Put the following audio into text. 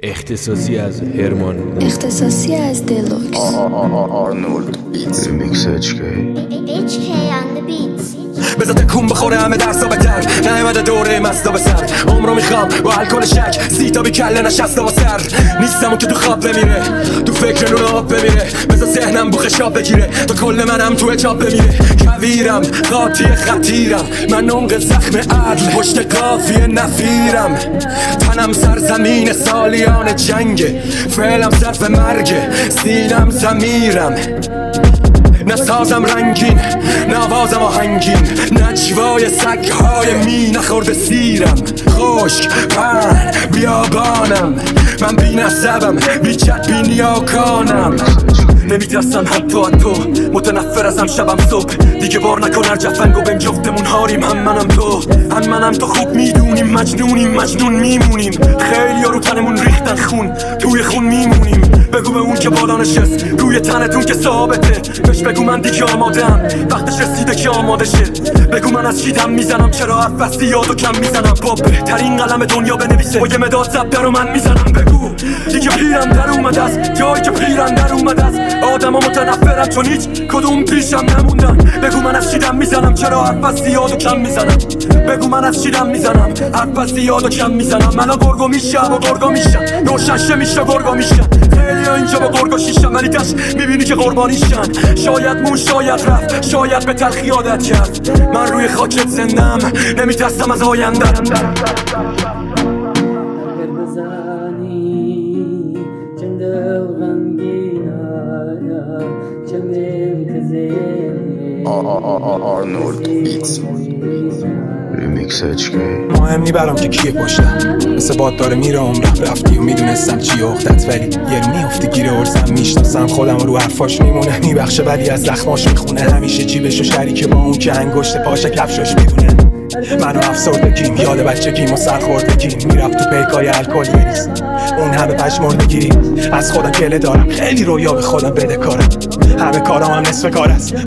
اختصاصی از هرمان، اختصاصی از دلوکس. آرنولد بیتس ریمیکس HK on the beats. بذار تکون بخوره همه درسا بتر نیومده دوره مستا به سر عمرو میخوام با الکل شک سیتا بی کله نشسته با سر نیستم اون که تو خواب بمیره تو فکر نون آب بمیره بذار ذهنم بوخ شاب بگیره تا کل منم تو چاپ بمیره کویرم قاطی خطیرم من نمق زخم عدل پشت قافیه نفیرم تنم سرزمین سالیان جنگه فعلم صرف مرگه سینم زمیرم نسازم رنگین نوازم آهنگین نجوای سگهای می نخورده سیرم خشک پهن بیابانم من بی نسبم بی چت بی نیاکانم نمیترسم حتی متنفر ازم شبم صبح دیگه بار نکن هر جفنگو بین جفتمون هاریم هم منم تو خوب میدونیم مجنون میمونیم خیلی ها رو تنمون ریختن خون توی خون میمونیم بگو به اون که بالا نشست روی تنتون که ثابته بهش بگو من دیگه آمادم وقتش رسیده که آماده شه بگو من از چی دم میزنم چرا حرف بستی یادو کم میزنم با بهترین قلم دنیا بنویسه با یه مداد ضبط رو من میزنم بگو دیگه پیرم در اومده است جایی که پیرم در اومده است آدم ها متنفرم چون هیچ کدوم پیشم نموندن بگو من از چی دم میزنم چرا حرف بستی یادو کم میزنم بگو من از چی دم میزنم حرف بستی یادو کم میزنم منو گرگو میشم و گرگو میشم روشنشه میشه گرگو میشم خیلی ها اینجا با گرگو شیشم ولی داشت میبینی که قربانیشن شاید مون شاید رفت شاید به تلخی عادت کرد من روی خاکت زندم نمیترسم از آیندم آرنولد بیتس ریمیکس HK مهم نی برام که کیه پشتم مثل باد داره میره عمرم رفتی و میدونستم چیه اختت ولی یه میفته گیره ارزم میشناسم خودم رو حرفاش میمونه میبخشه ولی از زخماش میخونه همیشه جیبشو شریکه با اون که انگشت پاش کفشاش میدونه منو افسردگیم یاد بچگیم و سرخوردگیم میرفت تو پیکای الکل بریز اون همه پشمردگی از خودم گله دارم خیلی رویا به خودم بده کارم همه کارم هم نصف کار است